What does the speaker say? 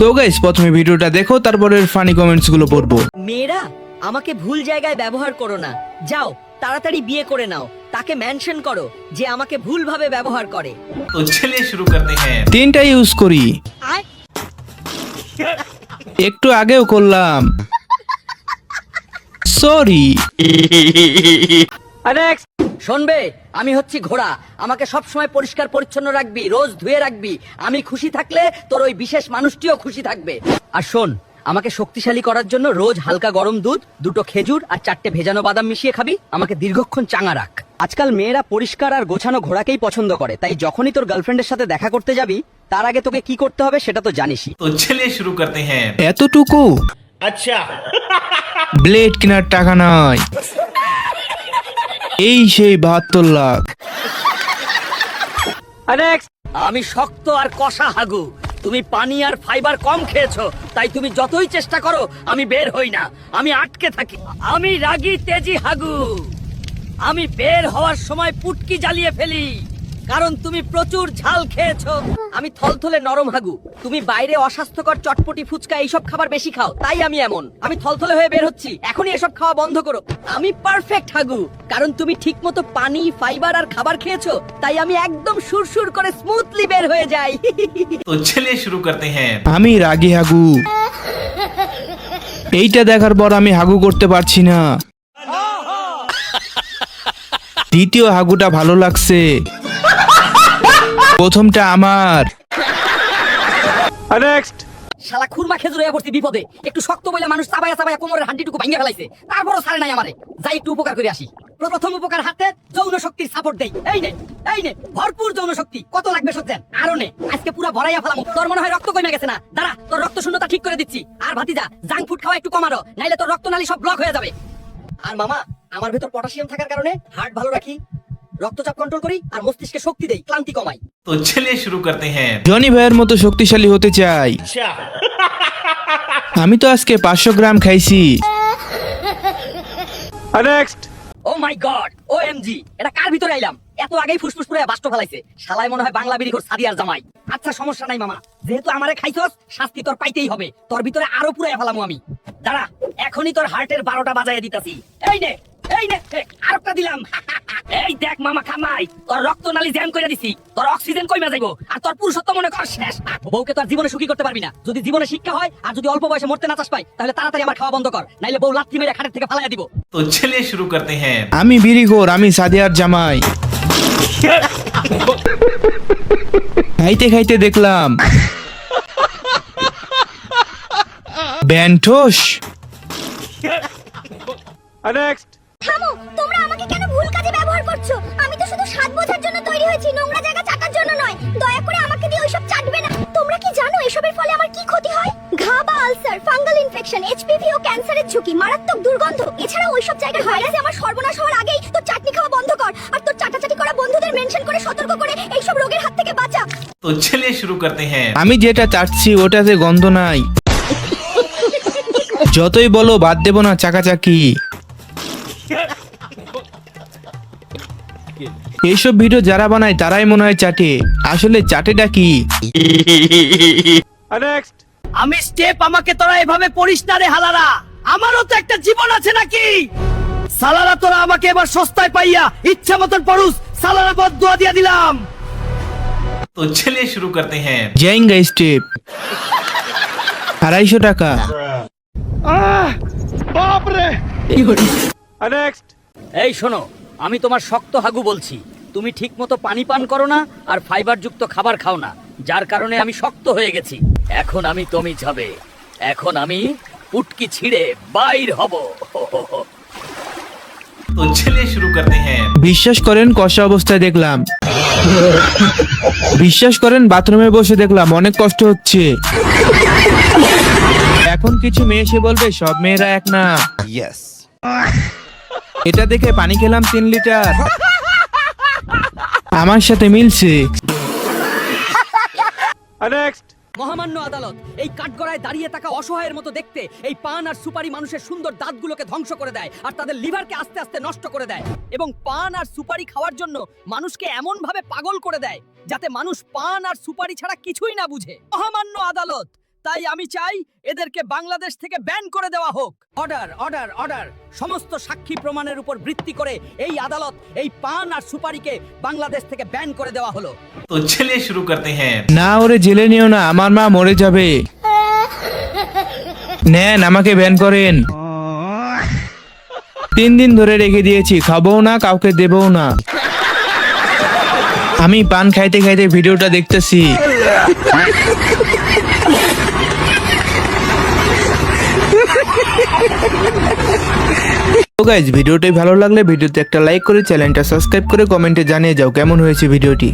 তো গাইস প্রথমে ভিডিওটা দেখো, তারপরে ফানি কমেন্টস গুলো পড়বো। মেয়েরা আমাকে ভুল জায়গায় ব্যবহার করো না, যাও তাড়াতাড়ি বিয়ে করে নাও, তাকে মেনশন করো যে আমাকে ভুলভাবে ব্যবহার করে। तो चलिए शुरू करते हैं। তিনটা ইউজ করি, একটু আগেও করলাম, সরি। শুনবে, আমি হচ্ছি ঘোড়া, আমাকে সব সময় পরিষ্কার পরিচ্ছন্ন রাখবি, রোজ ধুয়ে রাখবি। আমি খুশি থাকলে তোর ওই বিশেষ মানুষটিও খুশি থাকবে। আর শোন, আমাকে শক্তিশালী করার জন্য রোজ হালকা গরম দুধ, 2টো খেজুর আর 4টে ভেজানো বাদাম মিশিয়ে খাবি। আমাকে দীর্ঘক্ষণ চাঙা রাখ। আজকাল মেয়েরা পরিষ্কার আর গোছানো ঘোড়াকেই পছন্দ করে, তাই যখনই তোর গার্লফ্রেন্ডের সাথে দেখা করতে যাবি তার আগে তোকে কি করতে হবে সেটা তো জানিসই। तो चलिए शुरू करते हैं। এতটুকু? अच्छा ব্লেড কেনার টাকা নাই, এই সেই 72 লাখ। আমি শক্ত আর কষা হাগু, তুমি পানি আর ফাইবার কম খেয়েছো, তাই তুমি যতই চেষ্টা করো আমি বের হই না, আমি আটকে থাকি। আমি রাগী তেজি হাগু, আমি বের হওয়ার সময় পুটকি জ্বালিয়ে ফেলি, কারণ তুমি প্রচুর ঝাল খেয়েছো। আমি থলথলে নরম হাগু, তুমি বাইরে অস্বাস্থ্যকর চটপটি ফুচকা এইসব খাবার বেশি খাও, তাই আমি এমন। আমি থলথলে হয়ে বের হচ্ছি, এখনই এসব খাওয়া বন্ধ করো। আমি পারফেক্ট হাগু, কারণ তুমি ঠিকমতো পানি, ফাইবার আর খাবার খেয়েছো, তাই আমি একদম সুরসুর করে স্মুথলি বের হয়ে যাই। तो चलिए शुरू करते हैं। আমি রাগী হাগু, এইটা দেখার পর আমি হাগু করতে পারছি না। দ্বিতীয় হাগুটা ভালো লাগছে, প্রথমটা আমার। শালা খুরমা খেজুর হয়ে পড়ছি বিপদে, একটু শক্ত বলে মানুষ চাবায়া চাবায়া কোমরের হাড্ডিটুকু ভাঙিয়ে ফেলাইছে, তারপরও ছাড়ে নাই আমারে। যাই একটু উপকার করে আসি। প্রথম উপকার হাতে যৌন শক্তির সাপোর্ট দেই। এই নে ভরপুর যৌন শক্তি, কত লাগবে সজ্জেন? আরো নে, আজকে পুরো ভরাইয়া ফেলাম। তোর মনে হয় রক্ত কমে গেছে না? দাঁড়া, তোর রক্ত শূন্যতা ঠিক করে দিচ্ছি। আর ভাতিজা, জাঙ্ক ফুড খাওয়া একটু কমারো, নাইলে তোর রক্তনালী সব ব্লক হয়ে যাবে। আর মামা, আমার ভেতর পটাশিয়াম থাকার কারণে হার্ট ভালো রাখি, রক্তচাপ কন্ট্রোল করি আর মস্তিষ্কে শক্তি দেই, ক্লান্তি কমাই। तो चलिए शुरू करते हैं। জনি ভাইয়ের মতো শক্তিশালী হতে চাই। আমি তো আজকে 500 গ্রাম খাইছি। ও মাই গড, ওএমজি, এটা কার ভিতরে আইলাম? এত আগেই ফুসফুস করে বাস্ট ফেলাইছে। শালায় মনে হয় বাংলা বিড়িঘর সাদিয়ার জামাই। আচ্ছা সমস্যা নাই মামা, যেহেতু আমারে খাইছস, শাস্তি তোর পাইতেই হবে। তোর ভিতরে আরো পুরাই ফেলামু আমি। দাঁড়া, এখনই তোর হার্টের 12টা বাজায় দিতাছি। এই নে আরেকটা দিলাম। এই দেখ মামা খামাই, তোর রক্তনালী জ্যাম করে দিছি, তোর অক্সিজেন কইমা যাইবো, আর তোর পুরুষত্ব মনে কর শেষ। বউকে তোর জীবনে সুখী করতে পারবি না। যদি জীবনে শিক্ষা হয় আর যদি অল্প বয়সে মরতে না চাস পাই, তাহলে তাড়াতাড়ি আমার খাওয়া বন্ধ কর, নাইলে বউ লাথি মেরে খাটের থেকে ফালাইয়া দিব। तो चलिए शुरू करते हैं। আমি বিড়িখোর, আমি সাদিয়ার জামাই। খাইতে খাইতে দেখলাম ব্যান্ঠোস। থামো, তোমরা আমাকে কেন ভুল কাজে ব্যবহার করছো? আমি তো শুধু স্বাদ বোঝার জন্য তৈরি হয়েছি, নোংরা জায়গা চাটার জন্য নয়। দয়া করে আমাকে দিয়ে ওইসব চাটবে না। তোমরা কি জানো এসবের ফলে আমার কি ক্ষতি হয়? ঘা বা আলসার, ফাঙ্গাল ইনফেকশন, এইচপিভি ও ক্যান্সারের ঝুঁকি, মারাত্মক দুর্গন্ধ। এছাড়া ওইসব জায়গায় ভাইরাসে আমার সর্বনাশ হওয়ার আগেই তোর চাটনি খাওয়া বন্ধ কর, আর তোর চাটাচাটি করা বন্ধুদের মেনশন করে সতর্ক করে এইসব রোগের হাত থেকে বাঁচা। तो चलिए शुरू करते हैं। আমি যেটা চাটছি ওটাতে গন্ধ নাই। যতই বলো বাদ দেব না চাকাচাকি। এইসব ভিডিও যারা বানায় তারাই মনে হয় চাটে, আসলে চাটেটা কি? আমি স্টেপ, আমাকে তোরা এভাবে পড়িস না রে হালারা, আমারও তো একটা জীবন আছে নাকি? সালারা তোরা আমাকে এবার সস্তায় পাইয়া ইচ্ছা মতন পড়ুস, সালারা বদদুয়া দিয়া দিলাম। तो चलिए शुरू करते हैं। জাইঙ্গা স্টেপ 250 টাকা। এই শোনো, আমি তোমার শক্ত হাগু বলছি, তুমি ঠিক মতো পানি পান করো না আর ফাইবার যুক্ত খাবার খাও না, যার কারণে আমি শক্ত হয়ে গেছি। এখন আমি তুমি যাবে, এখন আমি পুটকি ছিঁড়ে বাইর হব। तो चलिए शुरू करते हैं। বিশ্বাস করেন কষা অবস্থায় দেখলাম, বিশ্বাস করেন বাথরুমে বসে দেখলাম অনেক কষ্ট হচ্ছে। এখন কিছু মেয়ে এসে বলবে সব মেয়েরা এক না। এটা দেখে পানি খেলাম 3 লিটার, আমার সাথে মিলছে। মহামান্য আদালত, এই কাঠগড়ায় দাঁড়িয়ে থাকা অসহায়ের মতো দেখতে এই পান আর সুপারি মানুষের সুন্দর দাঁতগুলোকে ধ্বংস করে দেয় আর তাদের লিভারকে আস্তে আস্তে নষ্ট করে দেয়, এবং পান আর সুপারি খাওয়ার জন্য মানুষকে এমন ভাবে পাগল করে দেয় যাতে মানুষ পান আর সুপারি ছাড়া কিছুই না বুঝে। মহামান্য আদালত, তাই আমি চাই এদেরকে বাংলাদেশ থেকে ব্যান করে দেওয়া হোক। Order order order. সমস্ত সাক্ষী প্রমাণের উপর ভিত্তি করে এই আদালত এই পান আর সুপারিকে বাংলাদেশ থেকে ব্যান করে দেওয়া হলো। तो चलिए शुरू करते हैं। না ওরে জেলে নিও না, আমার মা মরে যাবে। নেন, আমাকে ব্যান করেন। 3 দিন ধরে রেখে দিয়েছি, খাবো না, কাউকে দেবও না। আমি পান খাইতে খাইতে ভিডিওটা দেখতেছি। তো গাইজ, ভিডিওটাই ভালো লাগলে ভিডিওতে একটা লাইক করে চ্যানেলটা সাবস্ক্রাইব করে কমেন্টে জানিয়ে যাও কেমন হয়েছে ভিডিওটি।